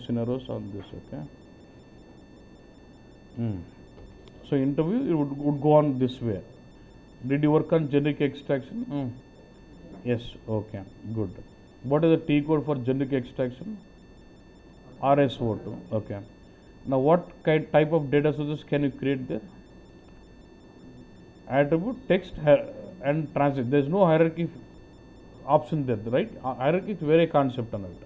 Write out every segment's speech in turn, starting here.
scenarios on this, okay. So interview it would go on this way. Did you work on generic extraction? Yes, okay, good. What is the T code for generic extraction? RSO2, okay. Now what type of data sources can you create there? Attribute, text and transit. There is no hierarchy option there, right? Hierarchy is very concept on it.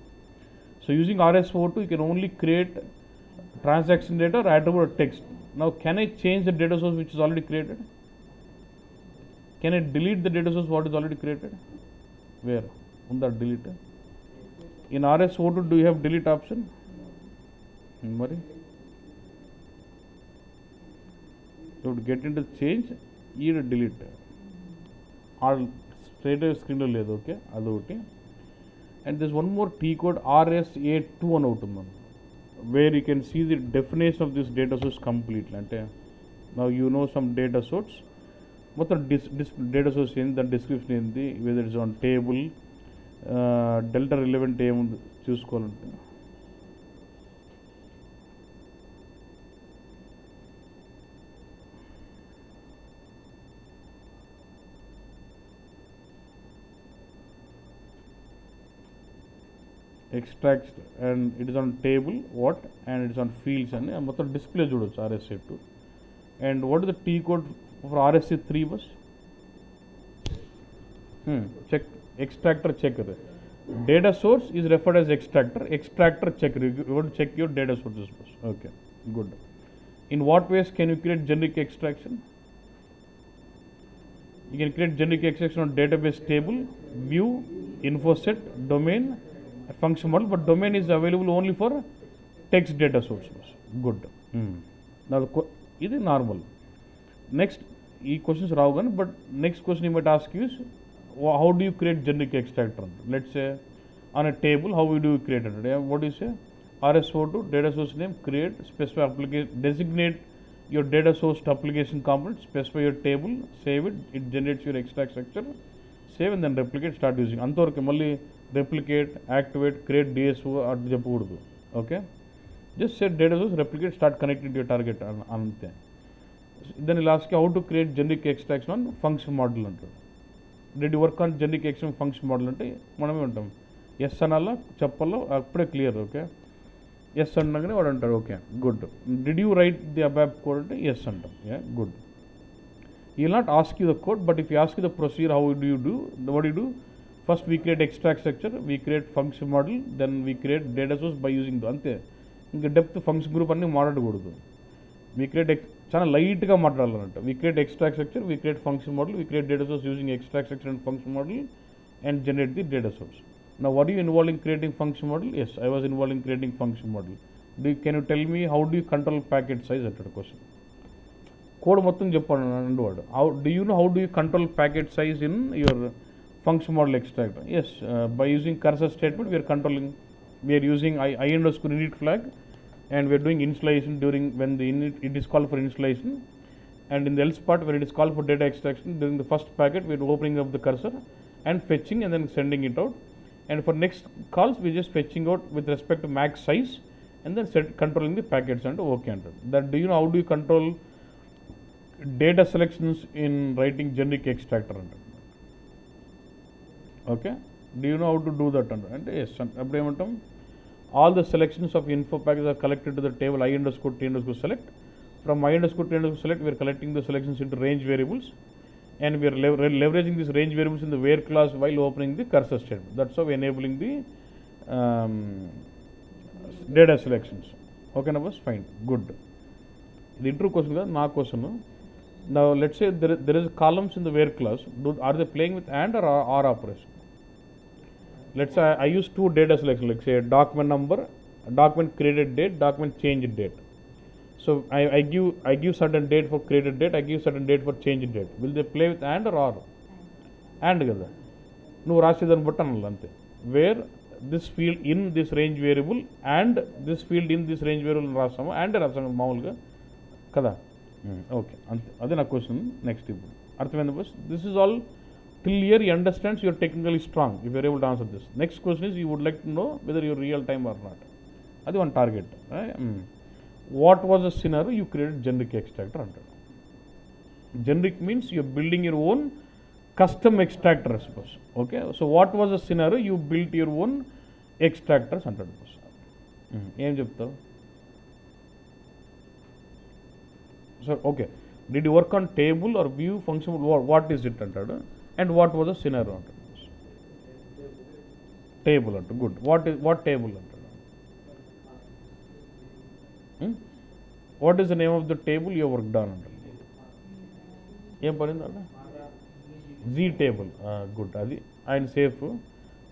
So using RSO2 you can only create transaction data or attribute or text. Now can I change the data source which is already created? Can I delete the data source what is already created? Where? On that delete. In RSO2 do you have delete option? Mari? You have to get into change, here delete. Or straight away screen lo ledu, okay? Adokati. And there's one more T code RSA2 అని అవుతుంది, where you can see the definition of this data source completely. అంటే now you know some data source, మొత్తం data source ఏంది, దాని description ఏంది, whether it's on table, delta relevant ఏముంది చూసుకోవాలంటే. Extracts and it is on table what and it is on fields and మొత్తం display చూడొచ్చు RSA2. And what is the T code for RSA3 was? Check extractor checker. Data source is referred as extractor. Extractor checker. You want to check your data sources first. Okay, good. In what ways can you create generic extraction? You can create generic extraction on database table, view, info set, domain, function model, but domain is available only for text data sources. Good. Now this is normal. Next, these questions రావు కానీ, but next question you might ask you is how do you create generic extractor? Let's say on a table, how do you create it? What do you say? RSO2 data source name, create, specify application, designate your data source to application component, specify your table, save it, it generates your extract structure, save and then replicate, start using. అంతవరకు మళ్ళీ replicate, activate, create DSO అది చెప్పకూడదు, okay? Just set data source, replicate, start connecting to your target అంతే. Then I'll ask you how to create generic extraction on function model అంటారు. Did you work on generic extraction function model అంటే మనమే ఉంటాం, yes అనాలా చెప్పాలో అప్పుడే clear, okay? Yes అనగానే వాడు అంటారు okay good. Did you write the ABAP code అంటే ఎస్ అంటాం, yeah good. He will not ask you the code, but if he asks you the procedure, how do you do, what do you do? First we create extract structure, we create function model, then we create data source by using అంతే. ఇంకా depth function group అన్నీ మాట్లాడకూడదు. We create చాలా లైట్గా మాట్లాడాలన్నట్టు. We create extract structure, we create function model, we create data source using extract structure and function model and generate the data source. Now what are you involved in creating function model? Yes, I was involved in creating function model. Can you tell me how do you control packet size at a question? Code మొత్తం చెప్పాడు అండవాడు. Do you know how do you control packet size in your function model extractor? Yes, by using cursor statement we are controlling, we are using I_init flag and we are doing initialization during when the init, it is called for initialization, and in the else part where it is called for data extraction during the first packet we are opening up the cursor and fetching and then sending it out, and for next calls we are just fetching out with respect to max size and then controlling the packets and okay under that. Do you know how do you control data selections in writing generic extractor under? Okay, do you know how to do that under? And yes, appudu emantam all the selections of info packets are collected to the table I_t_select. From I_t_select we are collecting the selections into range variables and we are leveraging these range variables in the where class while opening the cursor statement. That's how we are enabling the data selections. Okay, now fine, good. The intro question is na question. Now let's say there is columns in the where class. Are they playing with AND or operation? Let's say I use two data selections, like say document number, document created date, document changed date. So I give certain date for created date, I give certain date for changed date. Will they play with AND or AND కదా నువ్వు రాసేదాన్ని బట్టి అనాలి అంతే. Where this field in this range variable and this field in this range variable రాస్తాము and రాస్తాము మామూలుగా కదా, okay అంతే. అదే నా క్వశ్చన్. నెక్స్ట్ ఇప్పుడు అర్థమైంది bus. This is all till here he understands you are technically strong if you are able to answer this. Next question is you would like to know whether you are real time or not. అది one target. What was the scenario, you created generic extractor అంటాడు. Generic means you're building your own custom extractor, suppose. Okay, so what was the scenario? You built your own extractors అంటాడు. ఏం చెప్తావు? So okay, did you work on table or view function, what is it అంటాడు. And what was the scenario అంటాడు. Table అంటాడు. Good. What table అంటాడు. What is the name of the table you work done అంటాడు. ఏం పడింది అక్కడ? G table. Good. అది ఆయన సేఫ్.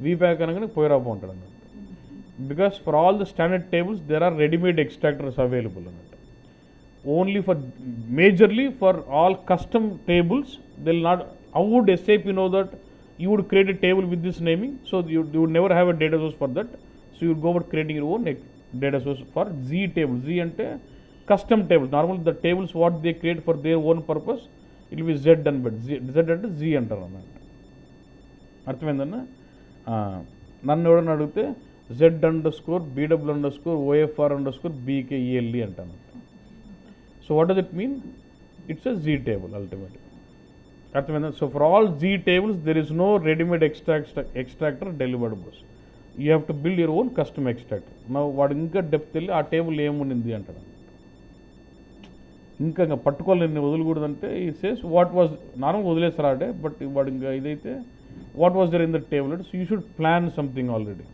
వీప్యాక్ అనగానే పోయిరాపో ఉంటాడు అన్నట్టు. Because for all the standard tables there are readymade extractors available అన్నట్టు. Only for majorly for all custom tables they will not. How would SAP know that you would create a table with this naming? So you would never have a data source for that. So you would go about creating your own data source for Z table. Z ante custom tables. Normally the tables what they create for their own purpose, it will be Z done, but Z అంటే Z అంటారు అన్నమాట. అర్థమైందన్నా? నన్ను ఎవడన్నా అడిగితే Z_BW_OFR_BKELE అంటాను. So what does it mean? It's a Z table ultimately. అర్థమైందా? So for all Z tables there is no readymade extractor delivered బస్. You have to build your own custom extractor. నా వాడు ఇంకా డెప్త్ వెళ్ళి ఆ table ఏముండింది అంటాడు. ఇంకా పట్టుకోలేని వదలకూడదంటే ఈ సేస్ వాట్ వాజ్ నార్మల్ వదిలేస్తారు ఆడే, బట్ వాడు ఇంకా ఇదైతే what was there in the table అంటే. So you should plan something already.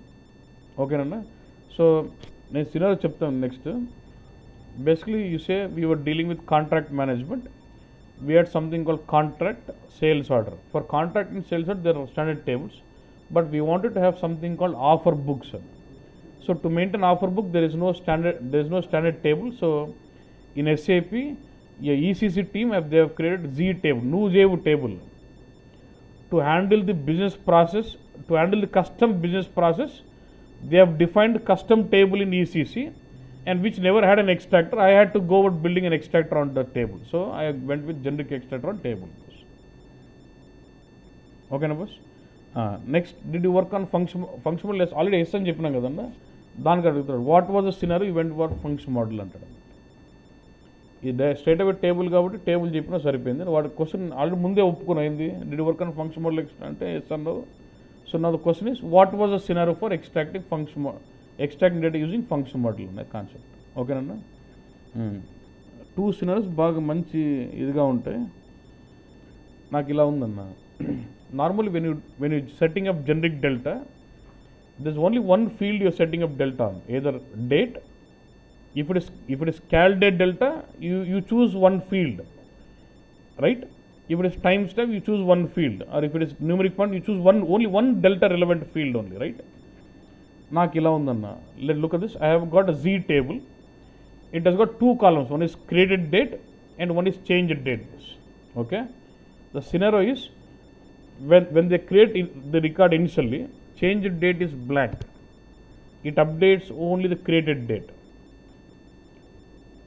ఓకేనన్నా? సో నేను సినారియో చెప్తాను next. Basically you say we were dealing with contract management. We had something called contract sales order. For contract and sales order, there are standard tables, but we wanted to have something called offer books. So to maintain offer book, there is no standard table. So in SAP, a ECC team they have created Z table, new table, to handle the business process, to handle the custom business process. They have defined custom table in ECC. And which never had an extractor. I had to go about building an extractor on the table. So I went with generic extractor on table. Okay, na boss? Next, did you work on functional less? Already yes అని చెప్పినాం కదన్నా. దానికి అడుగుతాడు what was the scenario you went for function model అంటాడు. ఇది straight అవే table కాబట్టి table చెప్పినా సరిపోయింది. వాడి క్వశ్చన్ ఆల్రెడీ ముందే ఒప్పుకుని అయింది. Did you work on function model అంటే ఎస్ అన్నావు. సో నా the question is what was the scenario for extracting extracting data using function model అనే కాన్సెప్ట్. ఓకేనన్నా? 2 సినారియోస్ బాగా మంచి ఇదిగా ఉంటాయి. నాకు ఇలా ఉందన్న. Normally when you setting up generic delta, this is only one field you are setting up delta on, either date. If it is cal date delta, you choose one field, right? If it is timestamp, you choose one field, or if it is numeric font, you choose only one delta relevant field only, right? నాకు ఇలా ఉందన్న. Let look at this. I have got a Z table. It has got 2 columns. One is created date and one is changed date. Okay? The scenario is when they create the record initially, changed date is blank. It updates only the created date.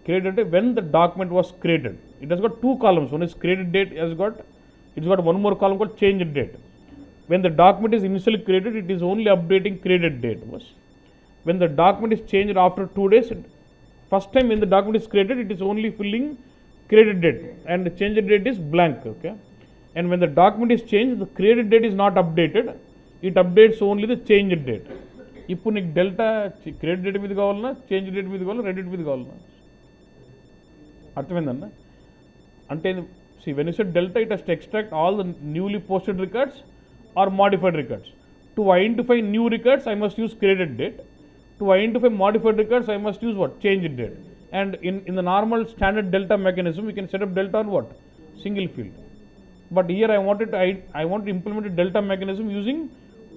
Created date when the document was created. It has got 2 columns. One is created date, it's got one more column called changed date. When the document is initially created, it is only updating created date. When the document is changed after 2 days, first time when the document is created, it is only filling created date and the changed date is blank. Okay? And when the document is changed, the created date is not updated. It updates only the changed date. ఇప్పుడు నీకు delta credit date మీద కావాలన్నా, change date మీద కావాలన్నా, Reddit మీద కావాలన్నా? అర్థమైందన్న? అంటే when you said delta, it has to extract all the newly posted records or modified records. To identify new records, I must use created date. To identify modified records, I must use what? Changed date. And in the normal standard delta mechanism, we can set up delta on what? Single field. But here I want to implement a delta mechanism using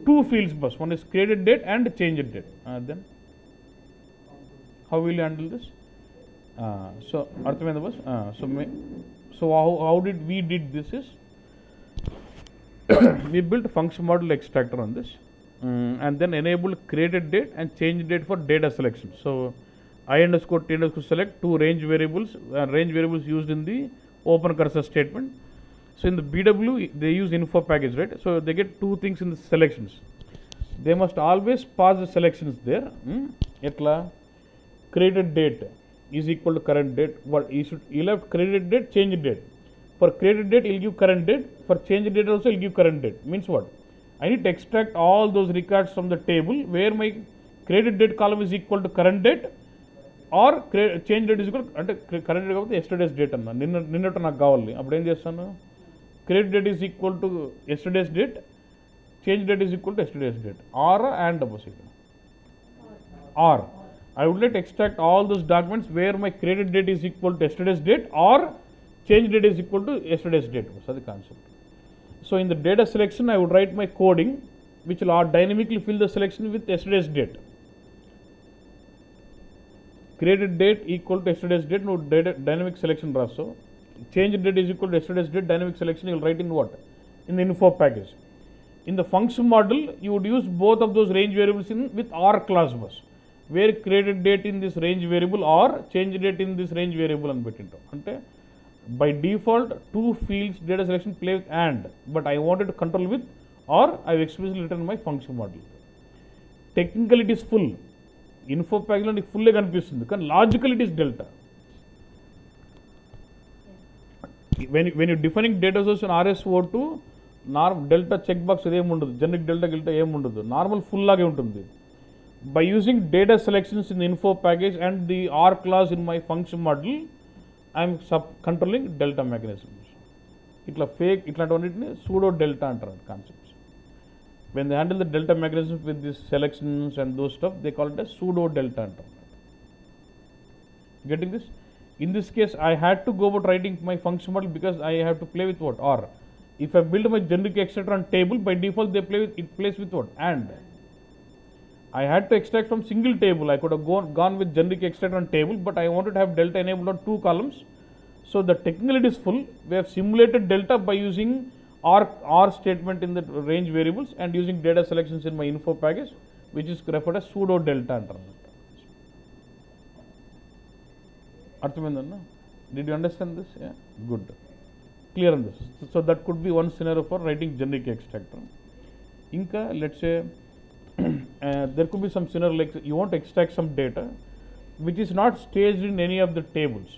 2 fields bus. One is created date and changed date. Then how will you handle this? So arthamainda bus. So how did we did this is we built a function model extractor on this, and then enabled created date and change date for data selection. So I_T_select 2 range variables used in the open cursor statement. So in the BW they use info package, right? So they get 2 things in the selections. They must always pass the selections there. Etla created date is equal to current date. What you'll have created date, change date. For created date, you'll give current date. For change date also, you'll give current date. Means what? I need to extract all those records from the table where my created date column is equal to current date or change date is equal అంటే current date కాబట్టి yesterday's date అన్న నిన్నట నాకు కావాలి అప్పుడు ఏం చేస్తాను created date is equal to yesterday's date, change date is equal to yesterday's date, or and opposite, or I would like to extract all those documents where my created date is equal to yesterday's date or change date is equal to yesterday's date. So the concept. So in the data selection, I would write my coding, which will dynamically fill the selection with yesterday's date. Created date equal to yesterday's date, no dynamic selection also. Change date is equal to yesterday's date, dynamic selection you will write in what? In the info package. In the function model, you would use both of those range variables with or clause bus, where created date in this range variable or change date in this range variable and between. Ante by default, two fields data selection play with and, but I wanted to control with or I have explicitly written in my function model. Technically it is full. Info package lo full ga kanipistundi, కానీ logically it is delta. When you defining data source in RSO2, delta checkbox ఏం ఉండదు, generic delta గిల్టా ఏం ఉండదు, normal full లాగే ఉంటుంది. By using data selections in the info package and the or clause in my function model, I am controlling delta mechanisms. ఇట్లా fake ఇట్లాంటివన్నిటిని pseudo delta అంటారు concepts. When they handle the delta mechanisms with these selections and those stuff, they call it as pseudo delta అంటారు. Getting this? In this case, I had to go about writing my function model because I have to play with what? Or. If I build my generic extractor on table, by default it plays with what? And. I had to extract from single table. I could have gone with generic extractor on table, but I wanted to have delta enabled on two columns. So the technically it is full. We have simulated delta by using or statement in the range variables and using data selections in my info package, which is referred as pseudo delta. అర్థమైందన్న? Did you understand this? Yeah, good. Clear on this. So that could be one scenario for writing generic extractor. Inka, let's say there could be some scenario like you want to extract some data which is not staged in any of the tables.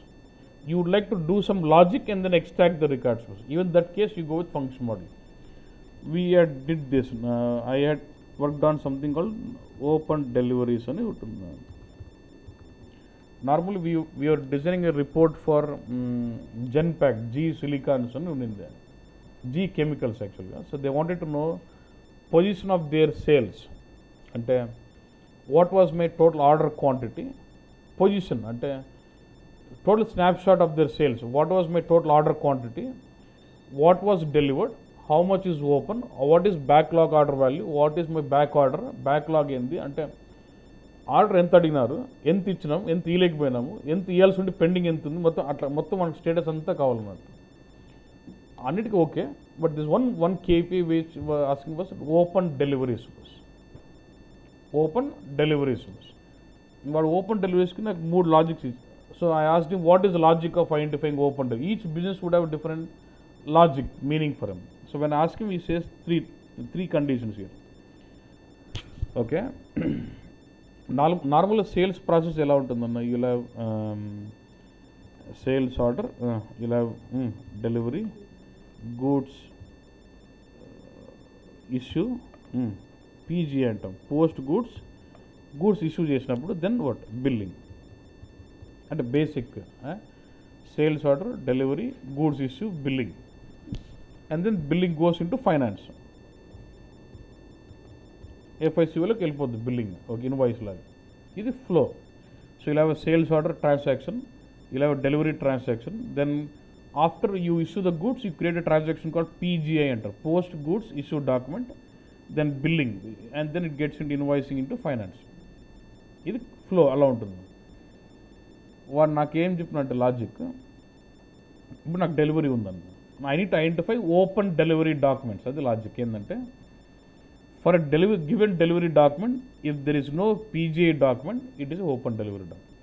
You would like to do some logic and then extract the records. Even that case, you go with function model. We did this. I had worked on something called open deliveries. Normally, we are designing a report for Genpact, G Silicons, G Chemicals actually. So they wanted to know position of their sales. And what was my total order quantity? Position. And total snapshot of their sales. What was my total order quantity? What was delivered? How much is open? What is backlog order value? What is my back order? Backlog endi ante order ఎంత అడిగినారు, ఎంత ఇచ్చినాం, ఎంత ఇయలేకపోయినాము, ఎంత ఇవ్వాల్సి ఉండి pending ఎంత ఉంది, మొత్తం మనకు స్టేటస్ అంతా కావాలన్నట్టు. అన్నిటికీ okay, but this one KP which asking was open deliveries. Open deliveries వాడు ఓపెన్ డెలివరీస్కి నాకు 3 లాజిక్స్ ఇచ్చి. So I asked him what is the logic of identifying open delivery. Each business would have different logic meaning for him. So when ask him he says three conditions here. Okay, నార్మల్గా sales process ఎలా ఉంటుందన్న? You'll have sales order, you'll have delivery, goods issue, PG అంటాం, post goods issue చేసినప్పుడు then what billing. అంటే basic sales order, delivery, goods issue, billing, and then billing goes into finance. FICOలోకి వెళ్ళిపోద్ది billing, ఒక invoice లాగా. ఇది flow. So ఇలా sales order transaction, ఇలా delivery transaction, then after you issue the goods you create a transaction called PGI అంటారు, post goods issue document, then billing, and then it gets into invoicing into finance. ఇది flow అలా ఉంటుంది. వాడు నాకేం చెప్పినట్టు logic, ఇప్పుడు నాకు డెలివరీ ఉందన్న, I need to identify open delivery documents. అది లాజిక్ ఏంటంటే, for a given delivery document, if there is no PGI document, it is open delivery document.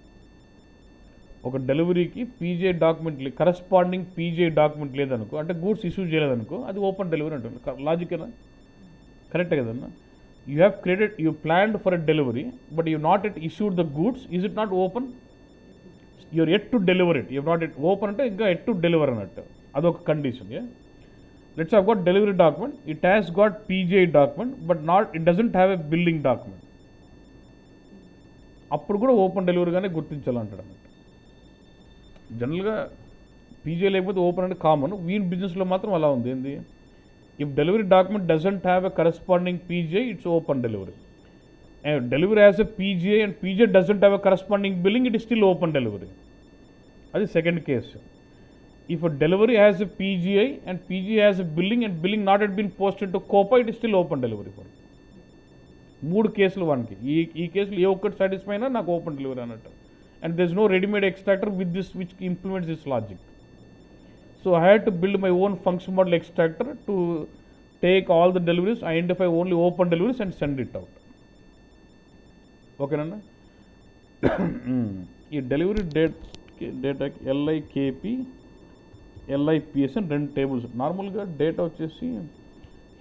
ఒక డెలివరీకి PGI document corresponding PGI document లేదనుకో, అంటే goods issue చేయలేదనుకో, అది open delivery అంటుంది. Logic ఏనా? కరెక్టే కదన్నా? You planned for a delivery, but you not yet issued the goods. Is it not open? You're yet to deliver it. You've not yet open అంటే ఇంకా yet to deliver అన్నట్టు అదొక condition. Let's say I've got delivery document. It has got PGI document, but it doesn't have a billing document. అప్పుడు కూడా open డెలివరీగానే గుర్తించాలంటాడు అన్నట్టు. జనరల్గా PGI లేకపోతే open అంటే కామన్. వీన్ బిజినెస్లో మాత్రం అలా ఉంది. ఏంది, if delivery document doesn't have a corresponding PGI, it's open delivery. And delivery has a PGI and PGI doesn't have a corresponding billing, it is still open delivery. That is second case. If a delivery has a PGI and PGI has a billing and billing not yet been posted to COPA, it is still open delivery for it. మూడు కేసులు వన్కి. ఈ కేసులు ఏ ఒక్కటి satisfy అయినా నాకు open delivery అన్నట్టు. And there is no readymade extractor with this which implements this logic. So I had to build my own function model extractor to take all the deliveries, identify only open deliveries and send it out. ఓకేనన్నా. ఈ delivery డేటాకి LIKP LIPS అని రెండు tables. నార్మల్గా data వచ్చేసి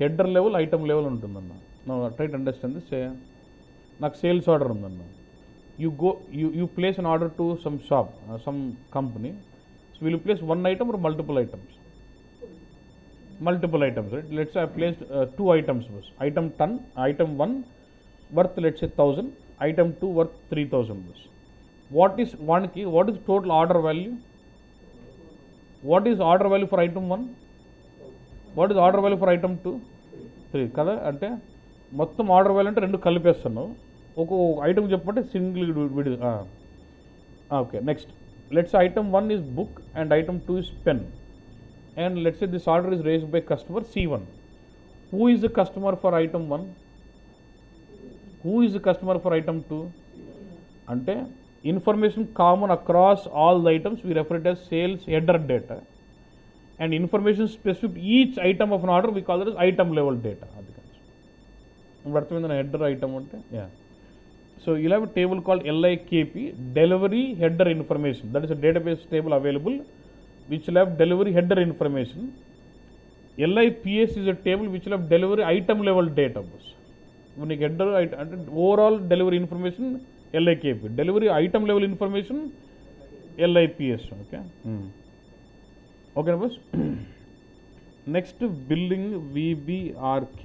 header level, item level ఉంటుందన్న. Try to understand this. నాకు sales order ఉందన్న. You place an order to some shop, some company. So will place one item are multiple items? Multiple items, right? Let's say I placed 2 items. Item 10, item 1 worth let's say 1000, item 2 worth 3000. What is one key? What is total order value? What is order value for item 1? What is order value for item 2? 3 కదా. అంటే మొత్తం order value అంటే రెండు కలిపేస్తున్నావు. ఒక item చెప్పంటే single విడి. Okay, next let's item 1 is book and item 2 is pen. And let's say this order is raised by customer C1. Who is the customer for item 1? Who is the customer for item 2? Ante information common across all the items, we refer it as sales header data. And information specific each item of an order, we call it as item level data. Header item. Yeah. So you'll have a table called LIKP, delivery header information. That is a database table available which will have delivery header information. LIPS is a table which will have delivery item level data. When you header overall delivery information, LIKP. Delivery item level information, LIPS. Okay. Okay, boss. Next, billing VBRK,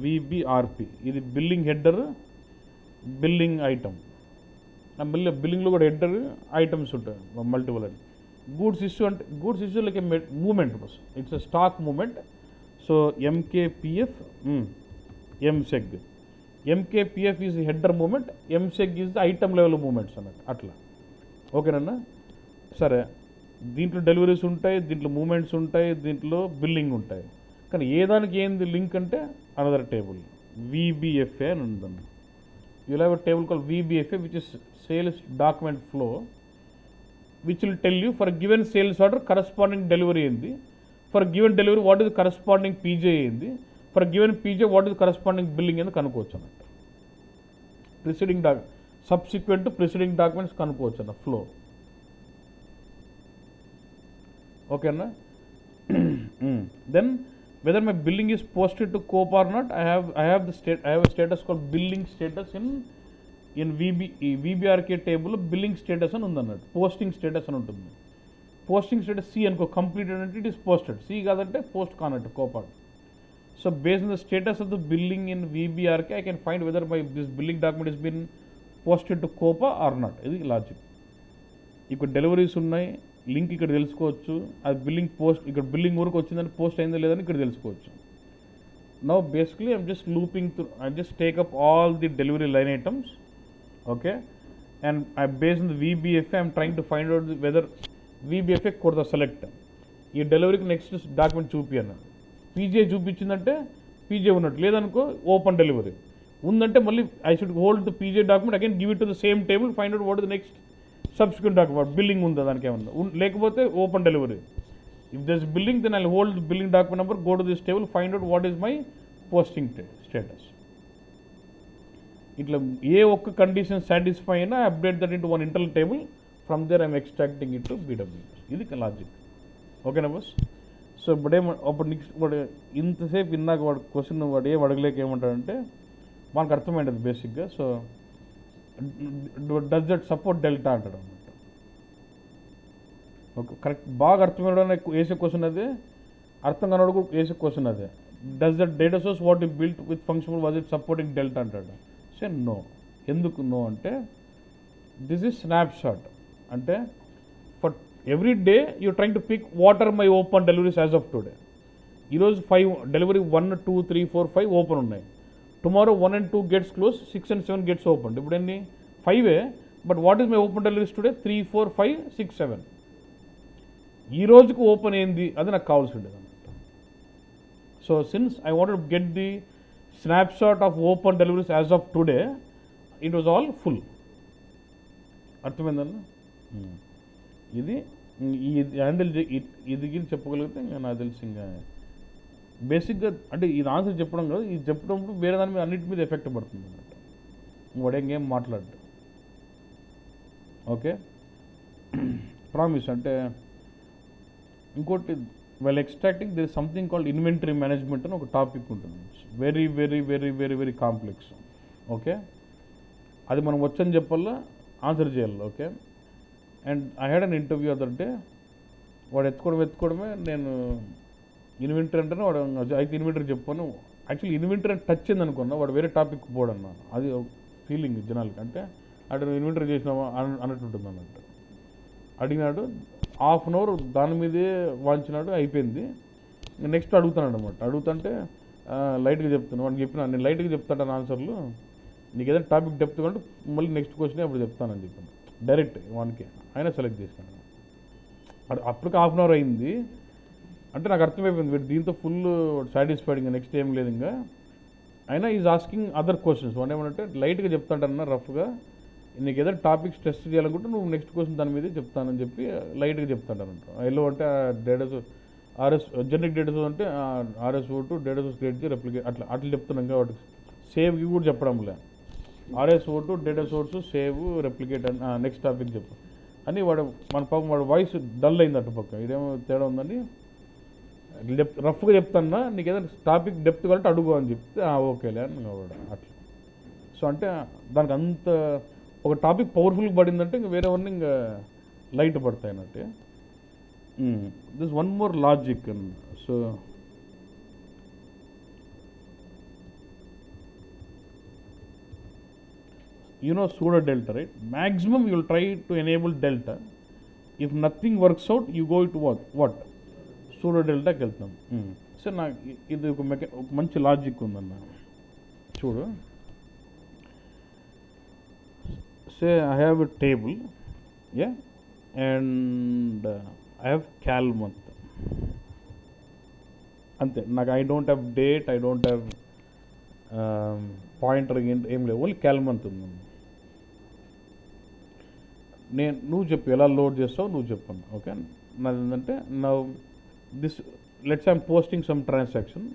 VBRP. This is billing header, billing item. బిల్లింగ్లో కూడా header items ఉంటాయి multiple అని. Goods issue అంటే goods issue like a movement, it's a stock movement. So MKPF, MSEG. MKPF is header movement, MSEG is the item level movements అన్నట్టు అట్లా. ఓకేనన్నా. సరే, దీంట్లో deliveries ఉంటాయి, దీంట్లో మూమెంట్స్ ఉంటాయి, దీంట్లో బిల్లింగ్ ఉంటాయి. కానీ ఏ దానికి ఏంది లింక్ అంటే అనదర్ టేబుల్ VBFA అని ఉందండి. You'll have a table called VBFA, which is sales document flow, which will tell you for a given sales order corresponding delivery in the, for a given delivery what is the corresponding PJ in the, for a given PJ what is the corresponding billing in the kanukochu annattu. Preceding subsequent to preceding documents kanukochu anna flow. Okay na. Then whether my billing is posted to COPA or not, I have a status called billing status in VBRK table. Billing status అని ఉందన్నట్టు, posting status అని ఉంటుంది. Posting status C అనుకో, completed అంటే it is posted. C కాదంటే post కానట్టు COPA. So based on the status of the billing in VBRK, I can find whether my this billing document is been posted to COPA or not. ఇది logic. ఇక్కడ deliveries ఉన్నాయి, link ఇక్కడ తెలుసుకోవచ్చు. అది billing post, ఇక్కడ billing వరకు వచ్చిందని post అయిందో లేదని ఇక్కడ తెలుసుకోవచ్చు. Now basically I'm just looping through, I just take up all the delivery line items. Okay, and I based on the VBFA I'm trying to find out whether VBFA కొడతా select. ఈ డెలివరీకి next document చూపియను. PJ చూపించిందంటే PJ ఉన్నట్టు, లేదనుకో open delivery ఉందంటే మళ్ళీ I should hold the PJ document again, give it to the same table, find out what is the next subsequent document. Billing ఉందా దానికి ఏమన్నా, లేకపోతే open delivery. If there is billing then I hold billing document number, go to this table, find out what is my posting status. ఇట్లా ఏ ఒక్క condition satisfy అయినా update that into one internal table. From there I'm extracting it to BWS. ఇది లాజిక్. ఓకేనా బస్. So ఇప్పుడేం అప్పుడు నెక్స్ట్ వాడు ఇంతసేపు ఇందాక వాడు క్వశ్చన్ వాడు ఏం అడగలేక ఏమంటాడంటే మనకు అర్థమైంది బేసిక్గా. So does that support delta అంటాడు అనమాట. ఓకే, కరెక్ట్, బాగా అర్థమైన వేసే క్వశ్చన్ అదే, అర్థం కానోడు వేసే క్వశ్చన్ అదే. Does that data source what you built with function was it supporting delta అంటాడు. So no. ఎందుకు నో అంటే దిస్ ఈజ్ స్నాప్ షాట్. అంటే for every day you trying to pick what are my open deliveries as of today. ఈరోజు 5 delivery 1, 2, 3, 4, 5 ఓపెన్ ఉన్నాయి. Tomorrow 1 and 2 gets close, 6 and 7 gets open. ఇప్పుడు ఎన్ని 5, but what is my open deliveries today 3, 4, 5, 6, 7. ఈ రోజుకు open ఏంది అది నాకు కావాల్సి ఉండేది అనమాట. So since I wanted to get the snapshot of open deliveries as of today, it was all full. అర్థమైందన్న? ఇది హ్యాండిల్ ఇది చెప్పగలిగితే ఇంకా నాకు తెలిసి ఇంకా బేసిక్గా అంటే ఇది ఆన్సర్ చెప్పడం కాదు, ఇది చెప్పడం వేరే దాని మీద అన్నిటి మీద ఎఫెక్ట్ పడుతుంది అన్నమాట. వాడు ఇంకేం మాట్లాడు. Okay, promise. అంటే ఇంకోటి well extracting there is something called inventory management అని ఒక టాపిక్ ఉంటుంది. Very very very very very complex. Okay, అది మనం వచ్చని చెప్పాలా, ఆన్సర్ చేయాలి. Okay, and I had an interview other day. వాడు ఎత్తుకోవడమే నేను ఇన్వెంటరీ అంటేనే వాడు అయితే ఇన్వెంటరీ చెప్పాను. యాక్చువల్లీ ఇన్వెంటరీ అని టచ్ అయింది అనుకున్నా, వాడు వేరే టాపిక్ పోడన్నా. అది ఫీలింగ్ జనాలకి. అంటే అటు నువ్వు ఇన్వెంటరీ చేసినావా అన్నట్టు ఉంటుంది అన్నట్టు. అడిగినాడు, హాఫ్ అన్ అవర్ దాని మీదే వాంచినాడు, అయిపోయింది. నెక్స్ట్ అడుగుతున్నాడు అనమాట. అడుగుతుంటే లైట్గా చెప్తున్నాను. వాడికి చెప్పిన నేను లైట్గా చెప్తాను ఆన్సర్లు, నీకు ఏదైనా టాపిక్ డెప్త్ కంటే మళ్ళీ నెక్స్ట్ క్వశ్చన్ అప్పుడు చెప్తానని చెప్పాను డైరెక్ట్ వానికి. ఆయన సెలెక్ట్ చేసినాడు. అప్పటికి హాఫ్ అన్ అవర్ అయింది. అంటే నాకు అర్థమైపోయింది వీడు దీంతో ఫుల్ సాటిస్ఫైడ్, ఇంకా నెక్స్ట్ ఏం లేదు ఇంకా. అయినా ఈజ్ ఆస్కింగ్ అదర్ క్వశ్చన్స్. వాడు ఏమంటే లైట్గా చెప్తాడన్నా రఫ్గా, నీకు ఏదైనా టాపిక్స్ టెస్ట్ చేయాలనుకుంటే నువ్వు నెక్స్ట్ క్వశ్చన్ దాని మీదే చెప్తానని చెప్పి లైట్గా చెప్తాడంట. ఎల్లో అంటే data RS generic data source అంటే RSO2 డేటా సోర్స్ క్రియేట్ చేసి రెప్లికేట్ అట్లా చెప్తున్నాం. వాటికి సేవ్కి కూడా చెప్పడంలే. RSO2 data source save replicate అని నెక్స్ట్ టాపిక్ చెప్పు అని వాడు మన పాపం వాడు వాయిస్ డల్ అయింది అటు పక్క. ఇదేమో తేడా ఉందని రఫ్గా చెప్తాన్నా, నీకు ఏదైనా టాపిక్ డెప్త్ కాబట్టి అడుగు అని చెప్తే ఓకేలే అని వాడు అట్లా. సో అంటే దానికి అంత ఒక టాపిక్ పవర్ఫుల్గా పడిందంటే ఇంకా వేరేవన్నీ ఇంకా లైట్ పడతాయి అన్నట్టే. This one more logic. So you know pseudo delta, right? Maximum you will try to enable delta. If nothing works out, you go to what pseudo delta కి వెళ్తాం. సో నాకు ఇది ఒక మంచి లాజిక్ ఉందన్న. చూడు, say I have a table, and I have cal month. అంతే, నాకు I don't have date, I don't have pointer ఏం లేవు, ఓన్లీ క్యాల్ మంత్ ఉంది. నువ్వు చెప్పు ఎలా లోడ్ చేస్తావు, నువ్వు చెప్పాను. ఓకే, నాది ఏంటంటే నా this let's I'm posting some transaction.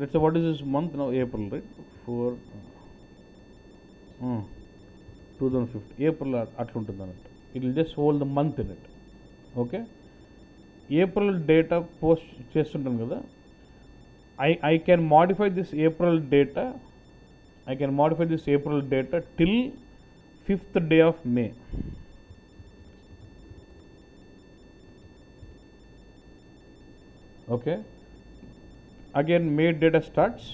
Let's what is this month now, April, right? 4/2015 April అట్లా ఉంటుంది అన్నట్టు. It will just hold the month in it. Okay, April data post చేస్తుంటాను కదా, I can modify this April data. I can modify this April data till 5th day of May. Okay. Again, May data starts.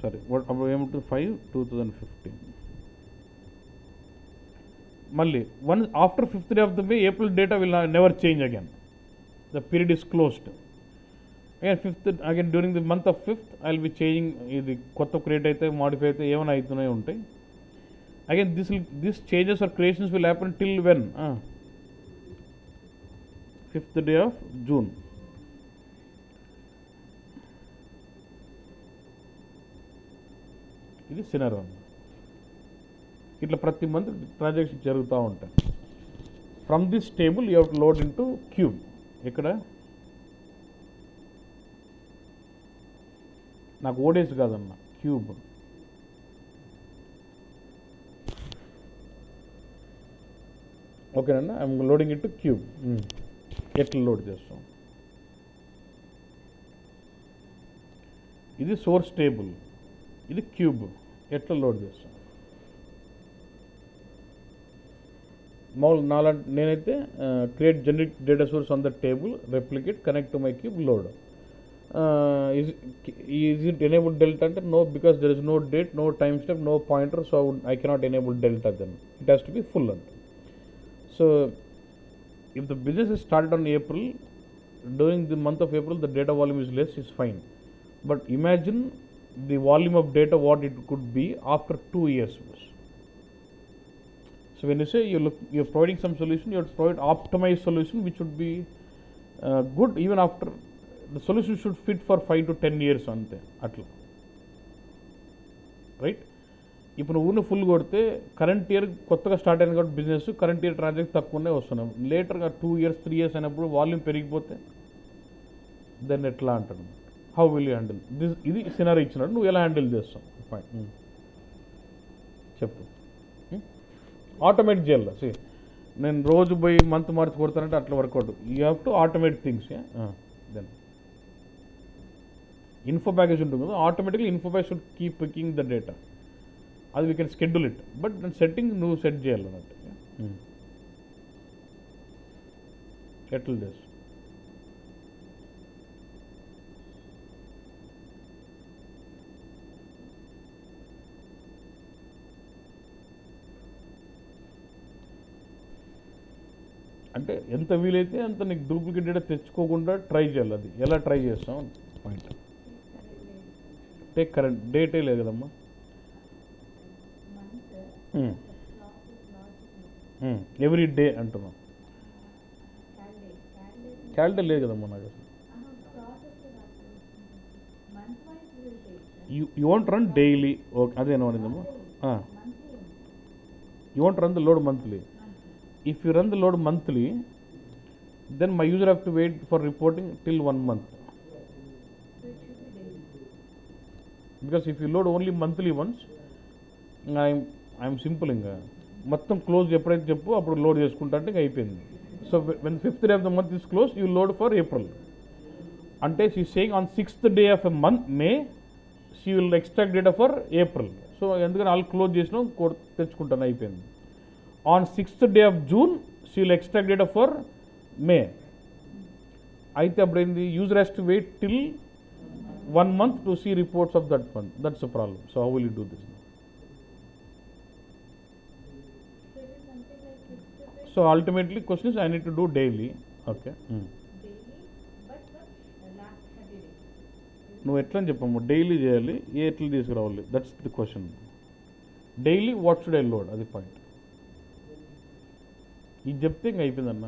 Sorry, what about 5/2015? Malli, once after 5th day of the May, April data will never change again. The period is closed. Again 5th, again during the month of 5th I will be changing. ఇది కొత్త create అయితే modify అయితే ఏమైనా అవుతున్నాయి ఉంటాయి. Again this changes or creations will happen till when 5th day of June. ఇది సినారో. ఇట్లా ప్రతి మంత్ ట్రాన్సాక్షన్ జరుగుతూ ఉంటాయి. From this table you have to load in to cube. ఇక్కడ నాకు ఓడేస్ కాదన్న, క్యూబ్. ఓకేనన్నా, I'm loading it to cube. ఎట్లా లోడ్ చేస్తాం? ఇది సోర్స్ టేబుల్, ఇది క్యూబ్, ఎట్లా లోడ్ చేస్తాం? మామూలు నేనైతే create generic data source on the table, replicate, connect to my cube, load. Is it enable delta అంటే no, because there is no date, no time step, no pointer, so I cannot enable delta then. It has to be full అంత. So if the business is started on April, during the month of April the data volume is less, is fine. But imagine the volume of data what it could be after 2 years. So when you say you're providing some solution, you have to provide optimized solution which would be good even after the solution should fit for 5 to 10 years ante atla, right? ఇప్పుడు నువ్వు full కొడితే current year కొత్తగా start అయిన కాబట్టి business current year transaction తక్కువనే వస్తున్నాం. లేటర్గా 2 years 3 years అయినప్పుడు volume పెరిగిపోతే దాన్ని ఎట్లా అంటాను? How will you handle this? ఇది సినారీ ఇచ్చినాడు, నువ్వు ఎలా హ్యాండిల్ చేస్తావు? ఫైన్, చెప్పు. ఆటోమేట్ చేయాలి. సి నేను రోజు పోయి మంత్ మార్చి కొడతానంటే అట్లా work out. You have to automate things. Then info package ఉంటుంది కదా, automatically info package should keep picking the data. అది we can schedule it, but దాని సెట్టింగ్ నువ్వు సెట్ చేయాలన్నట్టు. ఎట్లా చేస్తావు? అంటే ఎంత వీలైతే అంత నీకు డూప్లికేట్ డేటా తెచ్చుకోకుండా ట్రై చేయాలి. అది ఎలా ట్రై చేస్తాం పాయింట్. టేక్ కరెంట్ డేటే లేదు కదమ్మా, ఎవ్రీ డే అంటున్నాం. క్యాలెండర్ లేదు కదమ్మా నాకు అసలు. You want run daily, okay అదేనో అనిందమ్మా. You want run the load monthly. If you run the load monthly, then my user have to wait for reporting till 1 month. Because if you load only monthly once, I'm simple ఇంకా మొత్తం close ఎప్పుడైతే చెప్పు అప్పుడు load చేసుకుంటా అంటే ఇంకా అయిపోయింది. So when 5th day of the month is closed, you load for April. అంటే she is saying on 6th day of a month, May, she will extract data for April. So ఎందుకని వాళ్ళు close చేసినా తెచ్చుకుంటాను అయిపోయింది. On 6th day of June, she will extract data for May. అయితే అప్పుడైంది user has to wait till 1 month to see reports of that month. That's the problem. So how will you do this? So ultimately question is I need to do daily. Okay. నువ్వు ఎట్లా అని చెప్పాము daily చేయాలి, ఎట్లా తీసుకురావాలి, that's the question. Daily what should I load, అది point. ఇది చెప్తే ఇంకా అయిపోయిందన్న.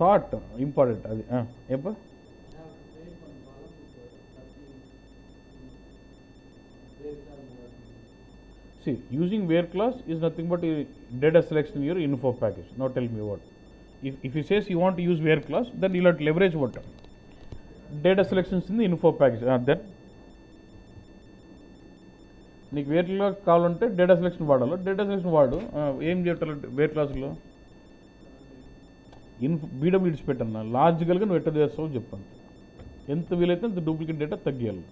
థాట్ ఇంపార్టెంట్ అది. ఏపా see, using where clause is nothing but a data selection in your info package. Now tell me what. If he says you want to use where clause, then you'll have to leverage what? Data selections in the info package. Then నీకు wear class కావాలంటే data selection వాడాలి. Data selection వాడు. ఏం చెప్పాలి wear క్లాస్లో? BW ఇడిచిపెట్టన్నా లాజికల్గా నువ్వు ఎట్లా చేస్తావు చెప్పాను. ఎంత వీలైతే అంత డూప్లికేట్ డేటా తగ్గియాలి.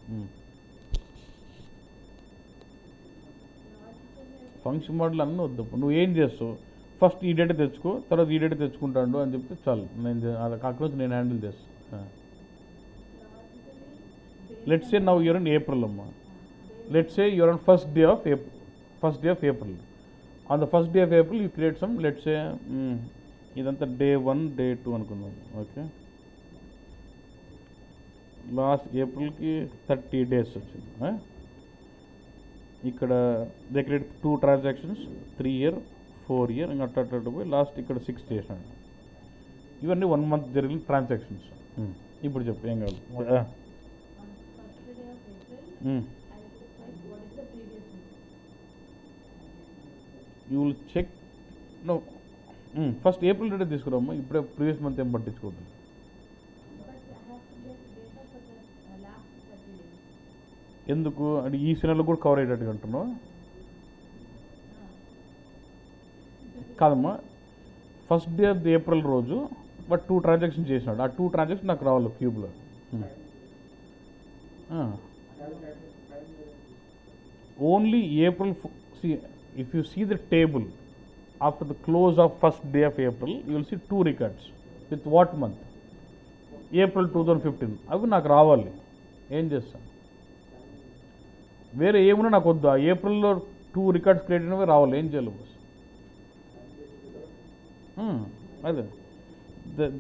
ఫంక్షన్ మోడల్ అన్నీ వద్దు. నువ్వు ఏం చేస్తావు, ఫస్ట్ ఈ డేటా తెచ్చుకో, తర్వాత ఈ డేటా తెచ్చుకుంటాడు అని చెప్తే చాలు. నేను అక్కడ నుంచి నేను హ్యాండిల్ చేస్తాను. Let's say now you're in April అమ్మా. Let's say you're on first day of April. On the first day of April, you create some, let's say, ఇదంతా day 1, day 2 అనుకుందాం. ఓకే, లాస్ట్ ఏప్రిల్కి 30 days వచ్చింది. ఇక్కడ they create 2 transactions, 3 year, 4 year, ఇంకా అట్లా పోయి last ఇక్కడ 6 days అండి. ఇవన్నీ 1 month జరిగిన ట్రాన్సాక్షన్స్. ఇప్పుడు చెప్పు ఏం కావాలి. You will check. No, first April data తీసుకురామ్మా. ఇప్పుడే ప్రీవియస్ మంత్ ఏం పట్టించుకోవద్దు. ఎందుకు అంటే ఈ సినిమాలో కూడా కవర్ అయ్యేటట్టుగా అంటున్నావు. కాదమ్మా, first day of the April రోజు బట్ 2 ట్రాన్సాక్షన్ చేసినాడు, ఆ 2 ట్రాన్సాక్షన్ నాకు రావాలి క్యూబ్లో. Only April. If you see the table after the close of first day of April you will see 2 records with what month? April 2015. అవి నాకు రావాలి. ఏం చేస్తాను? వేరే ఏమున్నా నాకు వద్దు. ఆ ఏప్రిల్లో 2 రికార్డ్స్ క్రియేట్ అయినవి రావాలి. ఏం చేయాలి బాస్? అదే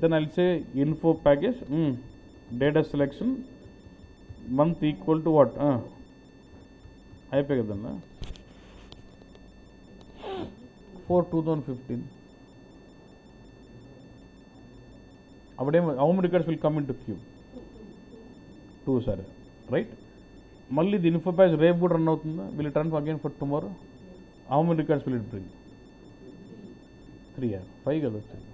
then I'll say info package data selection month equal to what అయిపోయి కదన్నా 4/2015. అప్పుడేమో how many records will come in to cube? 2 సరే రైట్. మళ్ళీ ది ఇన్ఫో ప్యాకేజ్ రేపు కూడా రన్ అవుతుందా? Will it run again for tomorrow? How many records will it bring? 3 or 5 కదా వచ్చింది.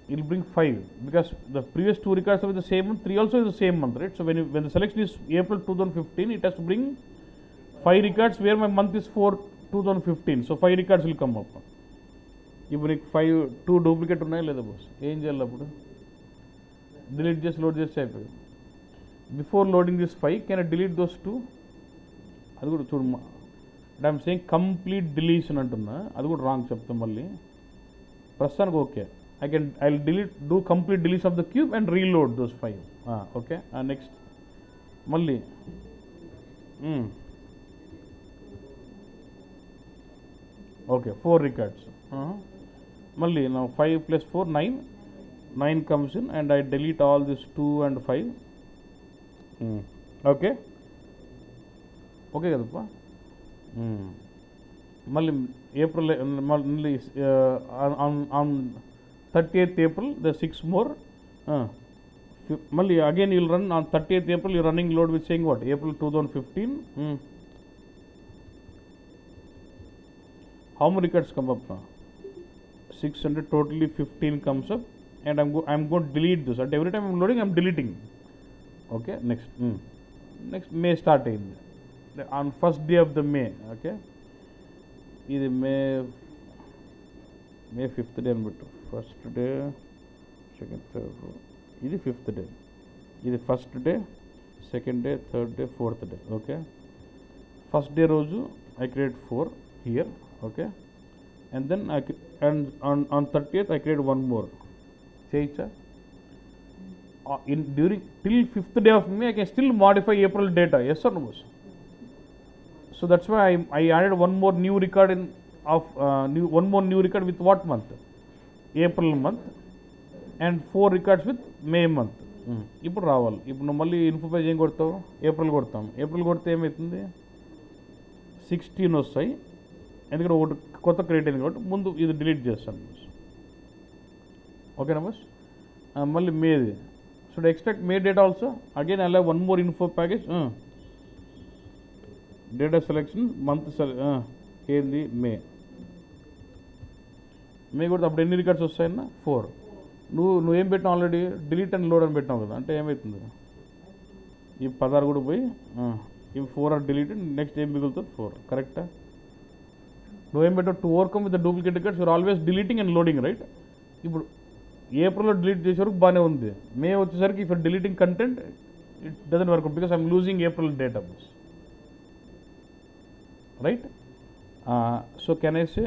It will bring 5 because the previous 2 records are with the same month, 3 also is the same month, right? So when the selection is April 2015, it has to bring 5 records where my month is 4/2015. So 5 records will come up. ఇప్పుడు నీకు 2 duplicate ఉన్నాయా లేదా boss? ఏం చేయాలి అప్పుడు? Delete చేసి load చేసి అయిపోయింది. Before loading this 5 can I delete those 2? అది కూడా చూడమ్మా. అంటే ఐఎమ్ సేయింగ్ కంప్లీట్ డిలీషన్ అంటున్నా, అది కూడా రాంగ్ చెప్తాం మళ్ళీ. ప్రస్తుతానికి okay, I'll do complete deletion of the cube and reload those 5. Okay. Next malli okay, 4 records. Malli now 5 plus 4 9 comes in and I delete all this 2 and 5. Okay kadappa. Malli April malli on 30th April, the 6 more. Malli again you will run on 30th April, you are running load with saying what? April 2015. How many records come up now? 600, totally 15 comes up, and I'm going to delete this. At every time I'm loading, I'm deleting. Okay, next. Next May start on first day of the May. Okay, this May 5th day anbittu. First day, second, third, this is 5th day. This is first day, second day, third day, fourth day. Okay. First day roju I create 4 here. Okay. And then on 30th I create 1 more. Cheicha. During till 5th day of May I can still modify April data. Yes or no? So that's why I added 1 more new record one more new record with what month? April month, and 4 records with May month. ఇప్పుడు రావాలి. ఇప్పుడు నువ్వు మళ్ళీ info page ఏం కొడతావు? April కొడతాం. April కొడితే ఏమవుతుంది? 16 వస్తాయి, ఎందుకంటే ఒకటి కొత్త క్రియేట్ అయింది కాబట్టి ముందు ఇది డిలీట్ చేస్తాను బస్. ఓకేనా బస్? మళ్ళీ మేది should extract May data also. Again అలా 1 more info package data selection month ఏంది? మే కూడా అప్పుడు ఎన్ని రికార్డ్స్ వస్తాయన్నా? 4. నువ్వేం పెట్టినావు? ఆల్రెడీ డిలీట్ అండ్ లోడ్ అని పెట్టినావు కదా, అంటే ఏమవుతుంది? ఈ 16 కూడా పోయి ఈ 4 ఆర్ డిలీటెడ్, నెక్స్ట్ ఏం మిగులుతుంది? 4. కరెక్టా? నువ్వేం పెట్టావు? To overcome with the duplicate records you're always deleting and loading, right? ఇప్పుడు ఏప్రిల్లో డిలీట్ చేసే వరకు బాగానే ఉంది. మే వచ్చేసరికి if deleting content it doesn't work because I'm losing April data boss, right? So can I say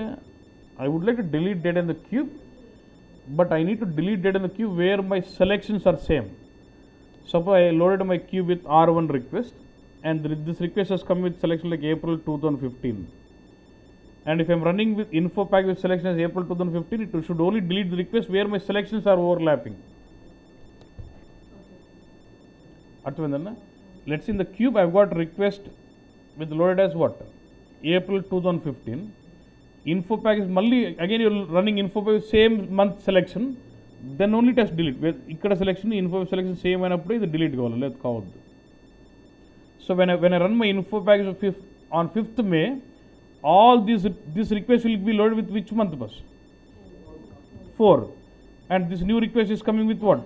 I would like to delete data in the cube, but I need to delete data in the cube where my selections are same. Suppose I loaded my cube with R1 request, and this request has come with selection like April 2015. And if I'm running with info pack with selection as April 2015, it should only delete the request where my selections are overlapping. Arthvendana? Let's see in the cube I've got request with loaded as what? April 2015. Info package మళ్ళీ again you're running info package same month selection, then only test delete. ఇక్కడ selection info selection same అయినప్పుడు ఇది delete కావాలి, లేదు కావద్దు. So when I run my info package on 5th May, all this request will be loaded with which month bus? 4. And this new request is coming with what?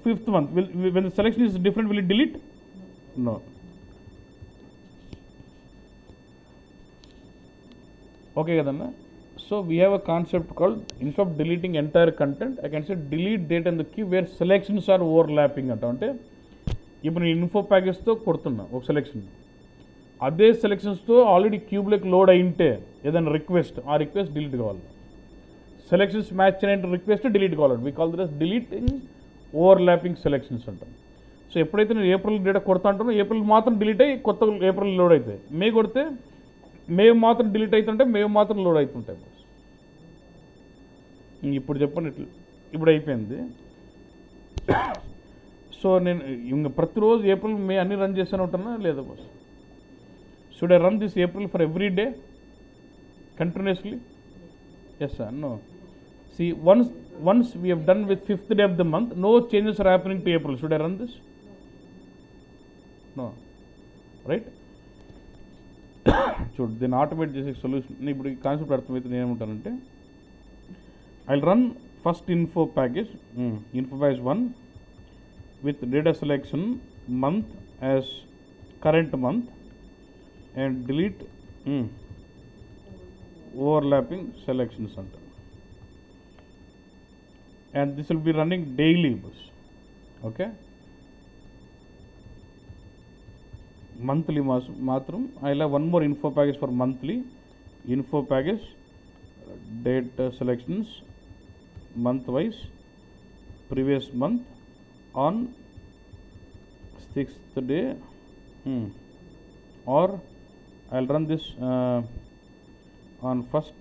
5th month. When the selection is different, will it delete? No. Okay కదన్నా. So we have a concept called instead of deleting entire content I can say delete date and the key where selections are overlapping అంటాం. అంటే ఇప్పుడు నేను info ప్యాకేజ్తో కొడుతున్నా ఒక selection, అదే సెలెక్షన్స్తో already క్యూబ్లోకి load అయింటే ఏదైనా request, ఆ రిక్వెస్ట్ డిలీట్ కావాలి. సెలెక్షన్స్ మ్యాచ్ అయిన రిక్వెస్ట్ డిలీట్ కావాలి. We call this deleting over lapping selections అంటాం. సో ఎప్పుడైతే నేను ఏప్రిల్ డేటా కొడతా అంటానో ఏప్రిల్ మాత్రం డిలీట్ అయ్యి కొత్త ఏప్రిల్ లోడ్ అవుతాయి. మే కొడితే మే మాత్రం డిలీట్ అవుతుంటే మే మాత్రం లోడ్ అవుతుంటాయి. ఇప్పుడు చెప్పండి, ఇట్లా ఇప్పుడు అయిపోయింది. సో నేను ఇంక ప్రతిరోజు ఏప్రిల్ మే అన్ని రన్ చేస్తూనే ఉంటున్నా లేదా boss? Should I run this April for every day continuously? Yes sir, no. See, once we have done with 5th day of the month, no changes are happening to April. Should I run this? No. Right? చూడు, దీన్ని automate చేసే solution ఇప్పుడు ఈ concept అర్థమైతే నేను ఏమంటానంటే, I run first info package 1 with data selection month as current month and delete overlapping selections అంటారు. And this will be running daily. Okay, monthly matram I'll have one more info package for monthly. Info package date selections month wise previous month on 6th day or I'll run this on first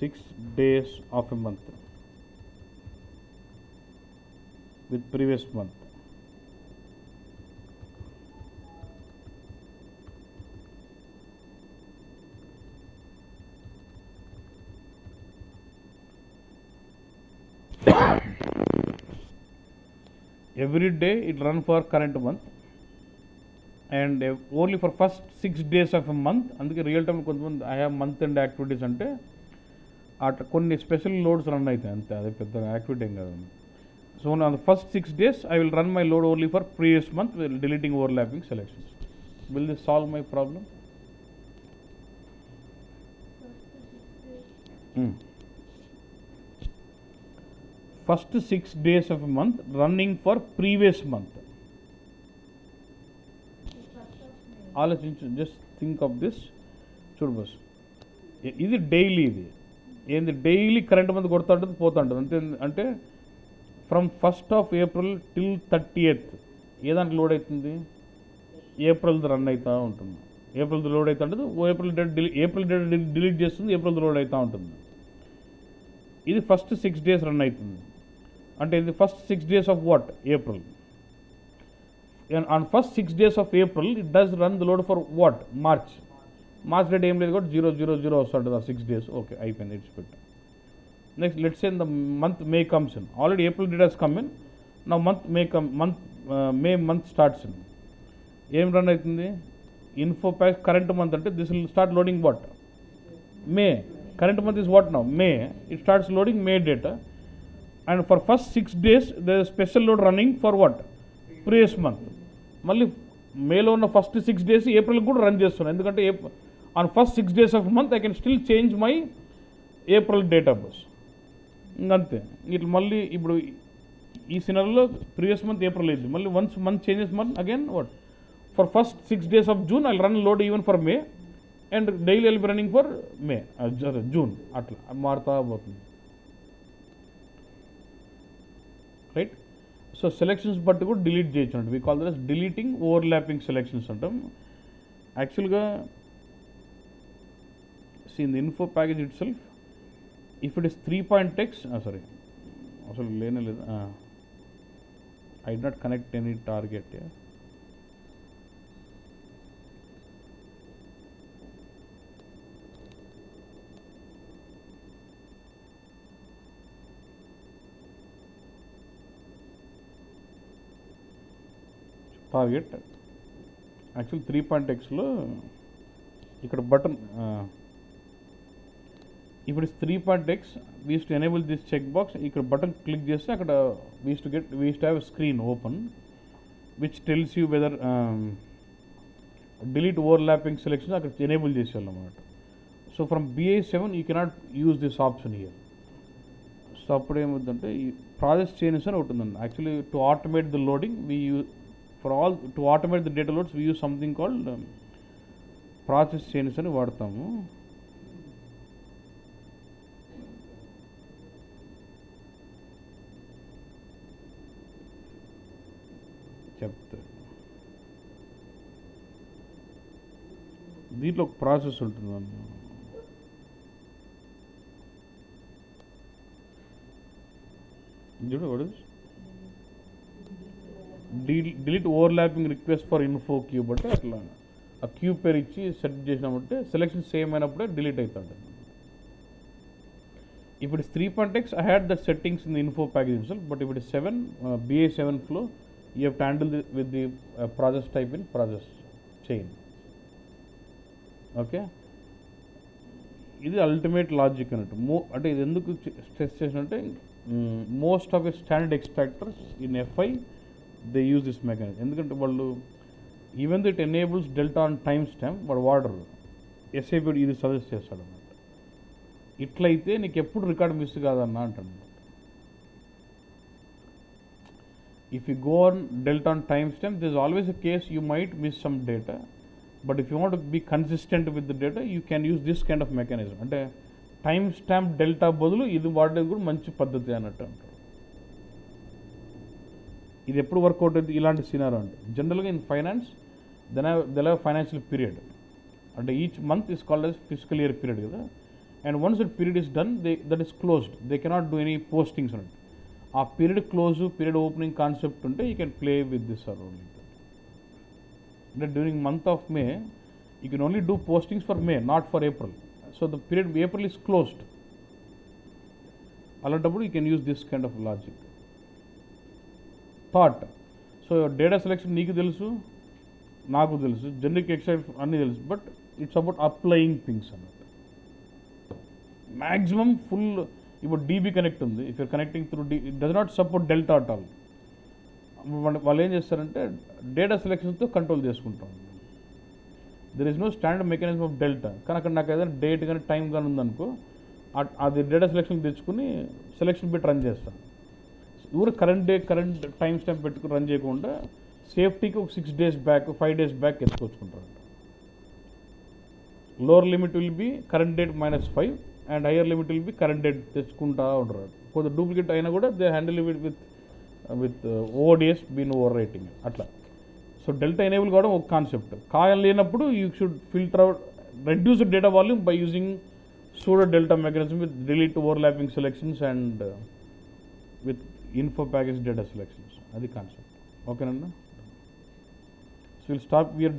6 days of a month with previous month. Every day it run for current month and only for first 6 days of a month. అందుకే real time కొంతమంది I have month and activities అంటే అట్లా కొన్ని special loads run అవుతాయి అంతే, అది పెద్ద activity ఏం కాదు. So on the first 6 days I will run my load only for previous month deleting overlapping selections. Will this solve my problem? First 6 days of a month running for previous month. ఆలోచించు, just think of this. చూడు bus, ఇది daily, ఇది ఏంది daily current month కొడుతూ ఉంటుంది పోతూ ఉంటుంది అంతే. అంటే from 1st of April till 30th ఏ దాంట్లో లోడ్ అవుతుంది? ఏప్రిల్ది రన్ అవుతూ ఉంటుంది. ఏప్రిల్ది లోడ్ అవుతూ ఉంటుంది, ఏప్రిల్ డేట్ డిలీట్ చేస్తుంది, ఏప్రిల్ది లోడ్ అవుతూ ఉంటుంది. ఇది ఫస్ట్ 6 days రన్ అవుతుంది. అంటే ఇది first 6 days of what? April. And on first 6 days of April it does run the load for what? March date ఏం లేదు కాబట్టి 000 వస్తుంది ఆ 6 days. ఓకే, అయిపోయింది, ఇట్స్ పెట్టు. Next let's say the month May comes in. Already April data has come in. Now May month starts in. ఏం run అవుతుంది? Info pack current month అంటే this will start loading what? May. Current month is what now? May. It starts loading May data. And for first 6 days there is special load running for what? Previous month. మళ్ళీ మేలో ఉన్న first 6 days April కూడా run చేస్తున్నాను, ఎందుకంటే on first 6 days of month I can still change my April date of bus. ఇంకంతే. ఇట్లా మళ్ళీ ఇప్పుడు ఈ సినారీలో ప్రీవియస్ మంత్ ఏప్రిల్ అయింది, మళ్ళీ once month changes month again what? For first 6 days of June I run load even for May and daily I'll be running for May June. అట్లా మారుతా పోతుంది. రైట్? సో సెలెక్షన్స్ బట్టి కూడా delete చేయొచ్చు అంట. We call that as deleting overlapping selections అంటాం. యాక్చువల్గా in the info package itself if it is 3.x sorry అసలు లేనే లేదు, I did not connect any target. Target actual 3.xలో ఇక్కడ బటన్ ఇప్పుడు 3.x we to enable this check box. ఇక్కడ button click చేస్తే అక్కడ we to have screen open which tells you whether delete overlapping selection అక్కడ ఎనేబుల్ చేసేవాళ్ళం అన్నమాట. So from BA7 you cannot use this option here. So అప్పుడు ఏమవుతుందంటే ఈ process changes అని ఒకటి ఉందండి. Actually to automate the loading we use for all to automate the data loads we use something called process changes అని వాడతాము. చెప్తా దీంట్లో ఒక ప్రాసెస్ ఉంటుందండి. What is delete overlapping request for info cube అంటే అట్లా ఆ క్యూబ్ పేరు ఇచ్చి సెట్ చేసినామంటే సెలెక్షన్ సేమ్ అయినప్పుడే డిలీట్ అవుతుంది. If it is 3.x, I had the settings in the info package itself, but if it is 7, BA7 flow, you have to handle with the process type in process chain. Okay. ఇది ultimate logic అన్నట్టు. అంటే ఇది ఎందుకు stress చేసినట్టే most of the standard extractors in FI they use this mechanism. ఎందుకంటే వాళ్ళు even it enables delta on time stamp వాడు వాడరు, ఎస్ఐపి ఇది సజెస్ట్ చేస్తాడు అన్నమాట. ఇట్లయితే నీకు ఎప్పుడు రికార్డ్ మిస్ కాదన్నా అంటాడు. If you go on delta on time stamp this always a case you might miss some data, but if you want to be consistent with the data you can use this kind of mechanism. అంటే time stamp delta బదులు ఇది వాడేది కూడా మంచి పద్ధతి అన్నట్టు అంటారు. ఇది ఎప్పుడు వర్కౌట్ అవుతుంది ఇలాంటి సినారో అంటే జనరల్గా in finance then financial period అంటే each month is called as physical year period కదా. And once that period is done that is closed, they cannot do any postings అన్నట్టు. ఆ period close period opening concept ఉంటే you can play with this or only. అంటే during month of May you can only do postings for May, not for April. So the period April is closed. అలాంటప్పుడు you can use this kind of logic thought. So data selection నీకు తెలుసు, నాకు తెలుసు, generic extract అన్నీ తెలుసు, but it's about applying things అన్నట్టు. Maximum full ఇప్పుడు DB connect ఉంది, if you're connecting through it does not support delta at all. వాళ్ళు ఏం చేస్తారంటే డేటా సెలెక్షన్తో కంట్రోల్ చేసుకుంటాం. There is no standard mechanism of delta. కానీ అక్కడ నాకు ఏదైనా డేట్ కానీ టైం కానీ ఉందనుకో అది డేటా సెలెక్షన్ తెచ్చుకుని సెలెక్షన్ పెట్టి రన్ చేస్తాను. ఊరు కరెంట్ టైం స్టాంప్ పెట్టుకుని రన్ చేయకుండా సేఫ్టీకి ఒక 6 days బ్యాక్ 5 days బ్యాక్ ఎత్తుకొచ్చుకుంటారు. Lower limit will be current date -5 and higher limit will be current date తెచ్చుకుంటా ఉంటారు. కొద్దిగా డూప్లికేట్ అయినా కూడా they handle with ODS been overwriting అట్లా. సో డెల్టా ఎనేబుల్ కావడం ఒక కాన్సెప్ట్. లేనప్పుడు you should filter out reduce data volume by using pseudo delta mechanism with delete overlapping selections and with info package data selections. అది concept. ఓకేనన్నా? So will stop.